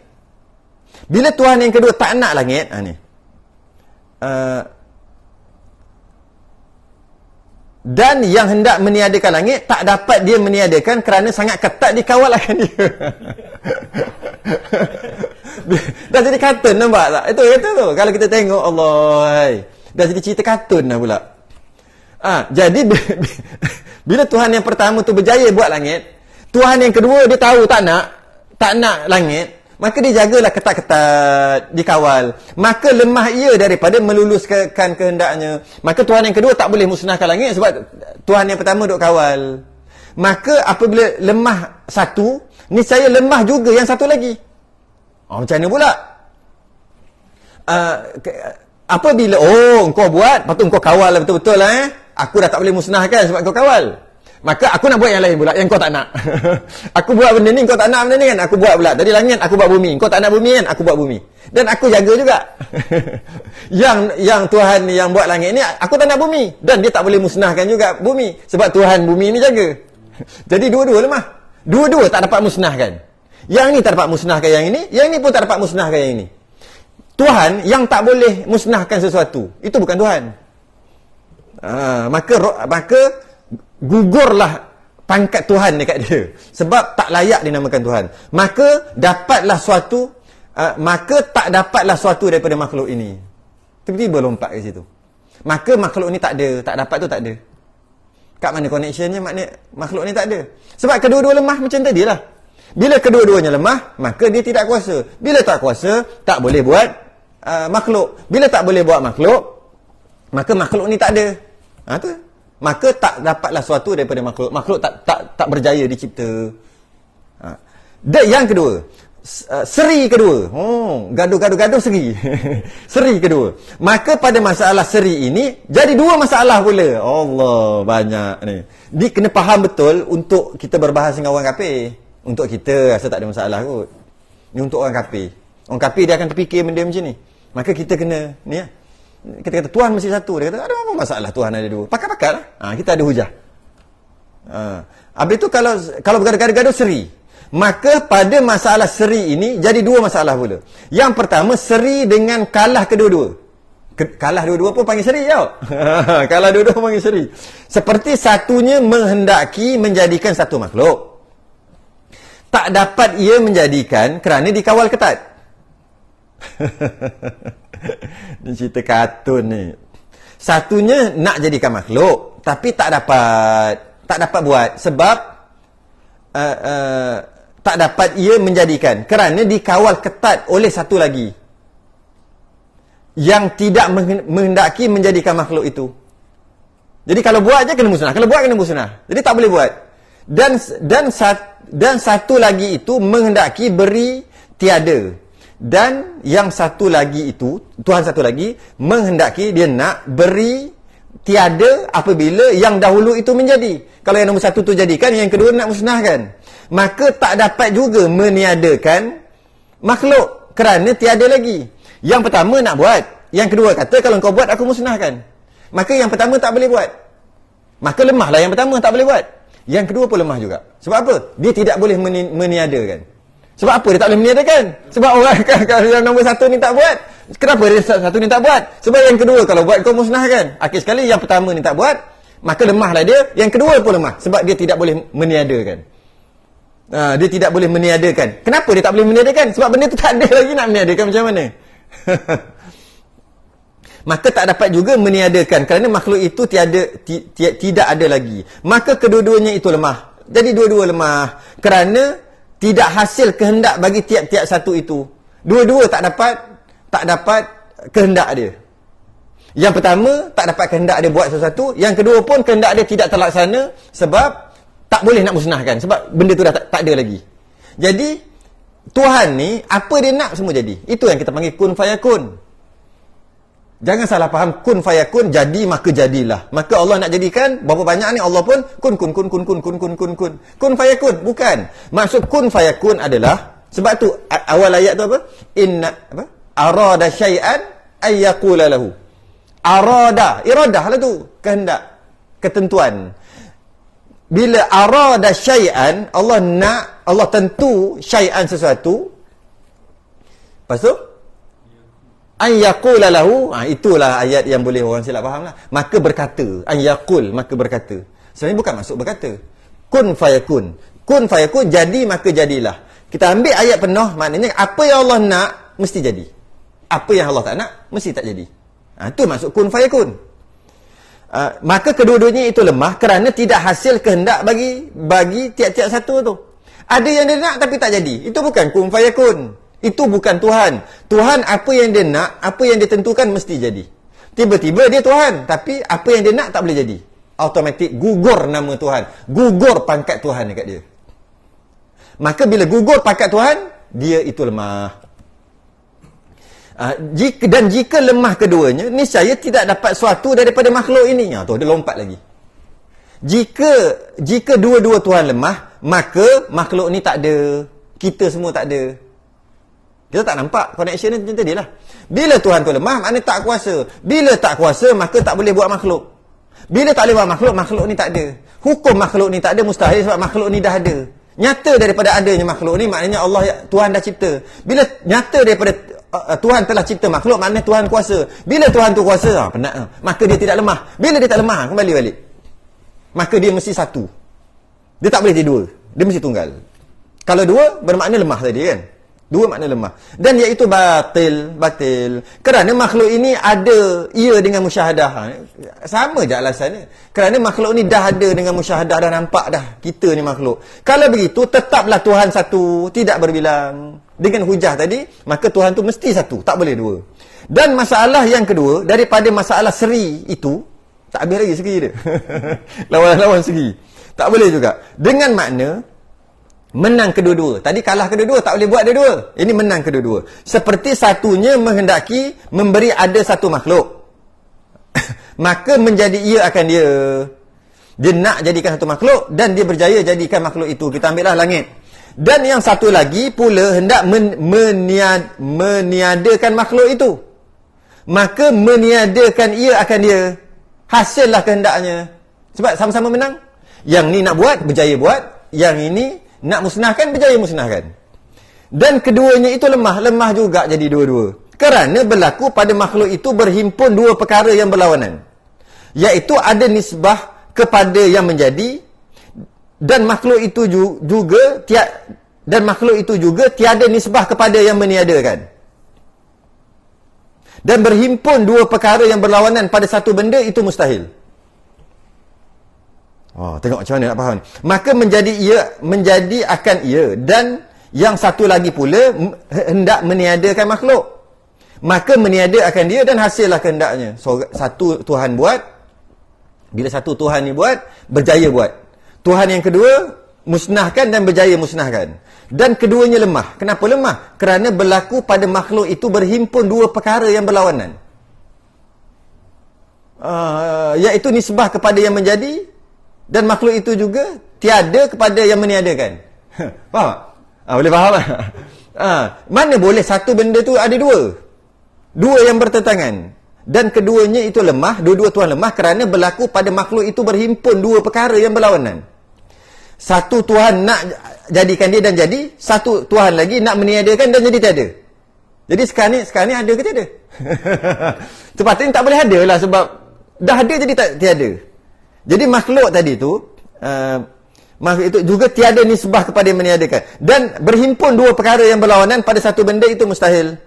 Bila Tuhan yang kedua tak nak langit, ni. Dan yang hendak meniadakan langit tak dapat dia meniadakan kerana sangat ketat dikawal akan dia. Dah jadi kartun, nampak tak? Itu kata tu. Kalau kita tengok, Allah, dah jadi cerita kartun dah pula. Jadi bila Tuhan yang pertama tu berjaya buat langit, Tuhan yang kedua dia tahu tak nak langit, maka dia jagalah ketat-ketat, dikawal. Maka lemah ia daripada meluluskan kehendaknya. Maka Tuhan yang kedua tak boleh musnahkan langit sebab Tuhan yang pertama duk kawal. Maka apabila lemah satu, niscaya lemah juga yang satu lagi. Macam mana pula? Apabila kau buat, lepas tu kau kawal betul-betul lah, aku dah tak boleh musnahkan sebab kau kawal. Maka aku nak buat yang lain pula, yang kau tak nak. Aku buat benda ni, kau tak nak benda ni kan, aku buat pula. Tadi langit, aku buat bumi. Kau tak nak bumi kan, aku buat bumi. Dan aku jaga juga. Yang Tuhan yang buat langit ni, aku tak nak bumi. Dan dia tak boleh musnahkan juga bumi. Sebab Tuhan bumi ni jaga. Jadi dua-dua lemah. Dua-dua tak dapat musnahkan. Yang ni tak dapat musnahkan yang ini pun tak dapat musnahkan yang ini. Tuhan yang tak boleh musnahkan sesuatu, itu bukan Tuhan. Maka gugurlah pangkat Tuhan dekat dia, sebab tak layak dinamakan Tuhan. Maka dapatlah suatu, maka tak dapatlah suatu daripada makhluk ini. Tiba-tiba lompat ke situ. Maka makhluk ni tak ada, tak dapat tu tak ada. Kat mana connectionnya? Maknanya makhluk ni tak ada. Sebab kedua-dua lemah macam tadi lah. Bila kedua-duanya lemah, maka dia tidak kuasa. Bila tak kuasa, tak boleh buat makhluk. Bila tak boleh buat makhluk, maka makhluk ni tak ada. Tu. Maka tak dapatlah suatu daripada makhluk. Makhluk tak berjaya dicipta. Dan yang kedua, seri kedua. Gaduh seri. Seri kedua. Maka pada masalah seri ini, jadi dua masalah pula. Allah, banyak ni. Dia kena faham betul untuk kita berbahas dengan orang kafir. Untuk kita rasa tak ada masalah kot. Ni untuk orang kafir. Orang kafir dia akan terfikir benda macam ni. Maka kita kena ni lah. Kita kata Tuhan mesti satu. Dia kata ada apa masalah Tuhan ada dua. Pakar-pakar lah. Kita ada hujah. Habis tu kalau bergaduh-gaduh seri. Maka pada masalah seri ini jadi dua masalah pula. Yang pertama, seri dengan kalah kedua-dua. Kalah dua-dua pun panggil seri tau. Kalah dua-dua pun panggil seri. Seperti satunya menghendaki menjadikan satu makhluk. Tak dapat ia menjadikan kerana dikawal ketat. Ni cerita kartun ni. Satunya nak jadikan makhluk, tapi tak dapat buat sebab tak dapat ia menjadikan kerana dikawal ketat oleh satu lagi yang tidak menghendaki menjadikan makhluk itu. Jadi kalau buat je kena musnah, kalau buat kena musnah. Jadi tak boleh buat. Dan satu lagi itu menghendaki beri tiada. Dan yang satu lagi itu, Tuhan satu lagi menghendaki, dia nak beri tiada apabila yang dahulu itu menjadi. Kalau yang nombor satu tu jadikan, yang kedua nak musnahkan, maka tak dapat juga meniadakan makhluk kerana tiada lagi. Yang pertama nak buat, yang kedua kata kalau kau buat aku musnahkan. Maka yang pertama tak boleh buat. Maka lemahlah yang pertama, tak boleh buat. Yang kedua pun lemah juga. Sebab apa? Dia tidak boleh meniadakan. Sebab apa dia tak boleh meniadakan? Sebab orang kalau yang nombor satu ni tak buat. Kenapa dia satu ni tak buat? Sebab yang kedua kalau buat kau musnahkan. Akhir sekali yang pertama ni tak buat, maka lemahlah dia. Yang kedua pun lemah sebab dia tidak boleh meniadakan. Dia tidak boleh meniadakan. Kenapa dia tak boleh meniadakan? Sebab benda tu tak ada lagi nak meniadakan macam mana? Maka tak dapat juga meniadakan kerana makhluk itu tidak ada lagi. Maka kedua-duanya itu lemah. Jadi dua-dua lemah kerana tidak hasil kehendak bagi tiap-tiap satu itu. Dua-dua tak dapat kehendak dia. Yang pertama tak dapat kehendak dia buat sesuatu, yang kedua pun kehendak dia tidak terlaksana sebab tak boleh nak musnahkan sebab benda tu dah tak ada lagi. Jadi Tuhan ni apa dia nak semua jadi. Itu yang kita panggil kun fayakun. Jangan salah faham, kun fayakun, jadi maka jadilah. Maka Allah nak jadikan berapa banyak ni, Allah pun kun fayakun. Bukan. Maksud kun fayakun adalah, sebab tu awal ayat tu apa? Arada syai'an ay yaqula lahu. Iradah lah tu, kehendak, ketentuan. Bila arada syai'an, Allah nak, Allah tentu syai'an sesuatu. Lepas tu an yaqula lahu, itulah ayat yang boleh orang silap faham lah. Maka berkata, an yaqul, maka berkata. Sebenarnya bukan maksud berkata. Kun fayakun. Kun fayakun, jadi maka jadilah. Kita ambil ayat penuh, maknanya apa yang Allah nak mesti jadi. Apa yang Allah tak nak mesti tak jadi. Itu maksud kun fayakun. Maka kedua-duanya itu lemah kerana tidak hasil kehendak bagi tiap-tiap satu tu. Ada yang dia nak tapi tak jadi. Itu bukan kun fayakun. Itu bukan Tuhan. Tuhan apa yang dia nak, apa yang dia tentukan mesti jadi. Tiba-tiba dia Tuhan, tapi apa yang dia nak tak boleh jadi. Automatik gugur nama Tuhan. Gugur pangkat Tuhan dekat dia. Maka bila gugur pangkat Tuhan, dia itu lemah. Jika lemah keduanya, niscaya tidak dapat sesuatu daripada makhluk ini. Tu dia lompat lagi. Jika dua-dua Tuhan lemah, maka makhluk ni tak ada. Kita semua tak ada. Kita tak nampak connection ni macam tadi lah. Bila Tuhan tu lemah, maknanya tak kuasa. Bila tak kuasa, maka tak boleh buat makhluk. Bila tak boleh buat makhluk, makhluk ni tak ada. Hukum makhluk ni tak ada mustahil sebab makhluk ni dah ada. Nyata daripada adanya makhluk ni, maknanya Tuhan dah cipta. Bila nyata daripada Tuhan telah cipta makhluk, maknanya Tuhan kuasa. Bila Tuhan tu kuasa, penat, maka dia tidak lemah. Bila dia tak lemah, kembali balik. Maka dia mesti satu. Dia tak boleh jadi dua. Dia mesti tunggal. Kalau dua, bermakna lemah tadi kan. Dua makna lemah. Dan iaitu batil. Kerana makhluk ini ada ia dengan musyahadah. Sama je alasannya. Kerana makhluk ni dah ada dengan musyahadah, dah nampak dah kita ni makhluk. Kalau begitu, tetaplah Tuhan satu, tidak berbilang. Dengan hujah tadi, maka Tuhan tu mesti satu, tak boleh dua. Dan masalah yang kedua, daripada masalah seri itu, tak habis lagi segi dia. Lawan-lawan segi. Tak boleh juga. Dengan makna menang kedua-dua. Tadi kalah kedua-dua, tak boleh buat dua-dua. Ini menang kedua-dua. Seperti satunya menghendaki memberi ada satu makhluk. Maka menjadi ia akan dia. Dia nak jadikan satu makhluk dan dia berjaya jadikan makhluk itu. Kita ambillah langit. Dan yang satu lagi pula hendak meniadakan makhluk itu. Maka meniadakan ia akan dia. Hasillah kehendaknya. Sebab sama-sama menang. Yang ni nak buat, berjaya buat. Yang ini nak musnahkan, berjaya musnahkan. Dan keduanya itu lemah juga jadi dua-dua. Kerana berlaku pada makhluk itu berhimpun dua perkara yang berlawanan. Iaitu ada nisbah kepada yang menjadi dan makhluk itu juga tiada nisbah kepada yang meniadakan. Dan berhimpun dua perkara yang berlawanan pada satu benda itu mustahil. Oh, tengok macam mana nak faham ni. Maka menjadi akan ia, dan yang satu lagi pula hendak meniadakan makhluk. Maka meniada akan dia dan hasillah kehendaknya. So, satu Tuhan buat, bila satu Tuhan ni buat, berjaya buat. Tuhan yang kedua musnahkan dan berjaya musnahkan. Dan keduanya lemah. Kenapa lemah? Kerana berlaku pada makhluk itu berhimpun dua perkara yang berlawanan. Iaitu nisbah kepada yang menjadi, dan makhluk itu juga tiada kepada yang meniadakan. Faham tak? Boleh faham tak? Mana boleh satu benda tu ada dua? Dua yang bertentangan. Dan keduanya itu lemah, dua-dua Tuhan lemah kerana berlaku pada makhluk itu berhimpun dua perkara yang berlawanan. Satu Tuhan nak jadikan dia dan jadi, satu Tuhan lagi nak meniadakan dan jadi tiada. Jadi sekarang ni ada ke tiada? Sepatutnya tak boleh ada lah, sebab dah ada jadi tiada. Jadi makhluk tadi tu, makhluk itu juga tiada nisbah kepada yang meniadakan. Dan berhimpun dua perkara yang berlawanan pada satu benda itu mustahil.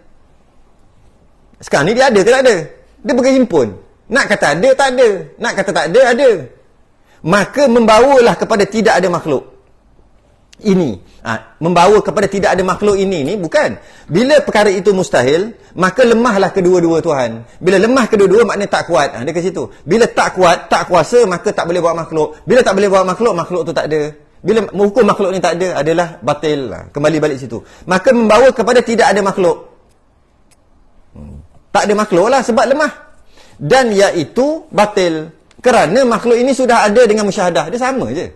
Sekarang ni dia ada ke tak ada? Dia berhimpun. Nak kata ada, tak ada. Nak kata tak ada, ada. Maka membawalah kepada tidak ada makhluk ini. Membawa kepada tidak ada makhluk ini bukan. Bila perkara itu mustahil, maka lemahlah kedua-dua Tuhan. Bila lemah kedua-dua, maknanya tak kuat. Dia ke situ. Bila tak kuat, tak kuasa, maka tak boleh buat makhluk. Bila tak boleh buat makhluk, makhluk tu tak ada. Bila hukum makhluk ni tak ada, adalah batil. Kembali balik situ. Maka membawa kepada tidak ada makhluk. Tak ada makhluk lah sebab lemah. Dan iaitu batil. Kerana makhluk ini sudah ada dengan musyahadah. Dia sama je.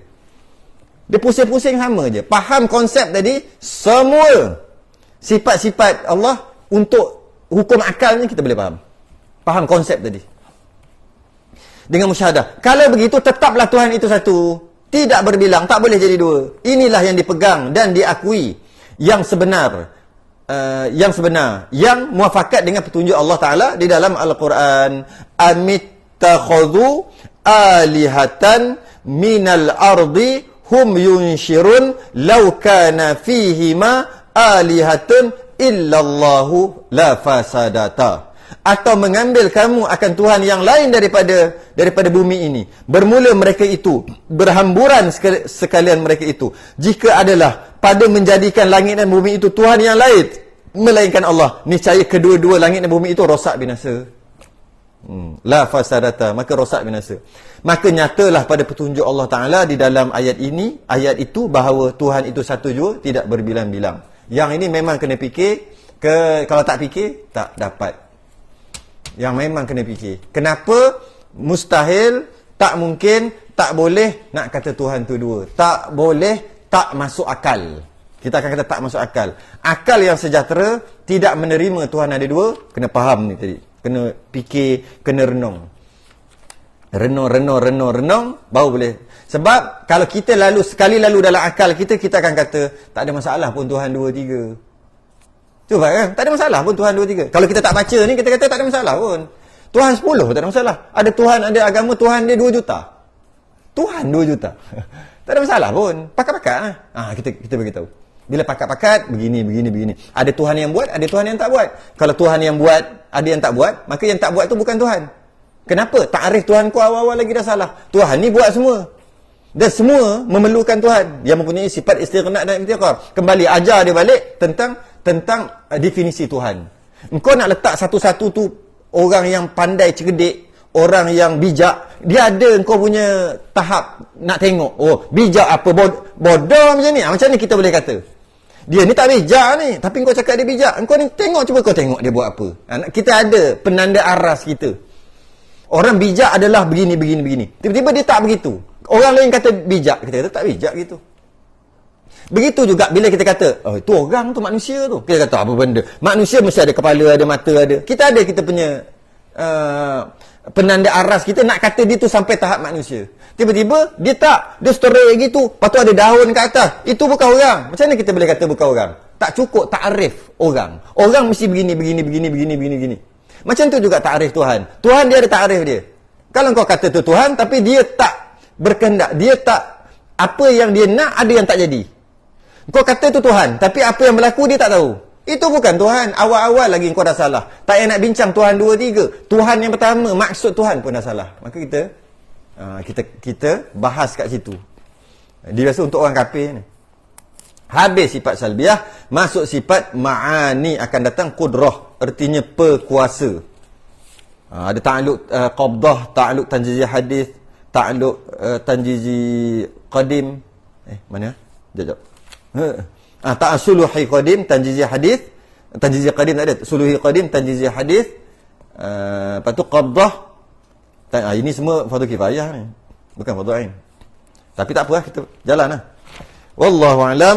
Dia pusing-pusing sama je. Faham konsep tadi, semua sifat-sifat Allah untuk hukum akalnya kita boleh faham. Faham konsep tadi. Dengan musyahadah. Kalau begitu, tetaplah Tuhan itu satu. Tidak berbilang, tak boleh jadi dua. Inilah yang dipegang dan diakui yang sebenar. Yang muafakat dengan petunjuk Allah Ta'ala di dalam Al-Quran. Amittakhadhu alihatan minal ardi hum yunshirun law kana fihima alihatun illallahu la fasadata. Atau mengambil kamu akan Tuhan yang lain daripada bumi ini. Bermula mereka itu, berhamburan sekalian mereka itu. Jika adalah pada menjadikan langit dan bumi itu Tuhan yang lain melainkan Allah, niscaya kedua-dua langit dan bumi itu rosak binasa. La fasadata, maka rosak binasa. Maka nyatalah pada petunjuk Allah Ta'ala di dalam ayat itu bahawa Tuhan itu satu jua, tidak berbilang-bilang. Yang ini memang kena fikir. Kalau tak fikir, tak dapat. Yang memang kena fikir. Kenapa mustahil, tak mungkin, tak boleh nak kata Tuhan tu dua? Tak boleh, tak masuk akal. Kita akan kata tak masuk akal. Akal yang sejahtera tidak menerima Tuhan ada dua. Kena faham ni tadi. Kena fikir, kena renung. Renung, baru boleh. Sebab kalau kita sekali lalu dalam akal kita akan kata tak ada masalah pun Tuhan 2, 3. Cuba kan? Tak ada masalah pun Tuhan 2, 3. Kalau kita tak baca ni, kita kata tak ada masalah pun. Tuhan 10 tak ada masalah. Ada Tuhan, ada agama, Tuhan dia 2 juta. Tuhan 2 juta. Tak ada masalah pun. Pakat-pakat lah. Kita beritahu. Bila pakat-pakat, begini. Ada Tuhan yang buat, ada Tuhan yang tak buat. Kalau Tuhan yang buat, ada yang tak buat, maka yang tak buat tu bukan Tuhan. Kenapa? Takrif Tuhan kau awal-awal lagi dah salah. Tuhan ni buat semua. Dan semua memerlukan Tuhan. Yang mempunyai sifat istighna dan iftiqar. Kembali ajar dia balik tentang definisi Tuhan. Engkau nak letak satu-satu tu orang yang pandai cerdik, orang yang bijak, dia ada engkau punya tahap nak tengok. Oh, bijak apa? Bodoh macam ni. Macam ni kita boleh kata. Dia ni tak bijak ni, tapi kau cakap dia bijak. Engkau ni tengok, cuba kau tengok dia buat apa. Kita ada penanda aras kita. Orang bijak adalah begini. Tiba-tiba dia tak begitu. Orang lain kata bijak, kita kata tak bijak gitu. Begitu juga bila kita kata, oh itu orang tu manusia tu. Kita kata apa benda? Manusia mesti ada kepala, ada mata, ada. Kita punya penanda aras kita nak kata dia tu sampai tahap manusia. Tiba-tiba dia tak, dia straight gitu. Lepas tu ada daun kat atas. Itu bukan orang. Macam mana kita boleh kata bukan orang? Tak cukup takrif orang. Orang mesti begini. Macam tu juga takrif Tuhan. Tuhan dia ada takrif dia. Kalau kau kata tu Tuhan, tapi dia tak berkehendak, dia tak, apa yang dia nak, ada yang tak jadi. Kau kata tu Tuhan, tapi apa yang berlaku dia tak tahu. Itu bukan Tuhan. Awal-awal lagi kau dah salah. Tak payah nak bincang Tuhan 2, 3. Tuhan yang pertama, maksud Tuhan pun dah salah. Maka kita bahas kat situ. Dia rasa untuk orang kafir ni. Habis sifat salbiah, masuk sifat ma'ani, akan datang qudrah, artinya perkuasa. Ada ta'alluq qabdah, ta'alluq tanjizi hadis, ta'alluq tanjizi qadim. Mana? Jap. Ta'asuluhi qadim, tanjizi hadis, tanjizi qadim tak ada. Suluhi qadim, tanjizi hadis. Lepas tu qabdah. Ini semua fardu kifayah ni. Bukan fardu ain. Tapi tak apa lah, kita jalan lah. Wallahu a'lam.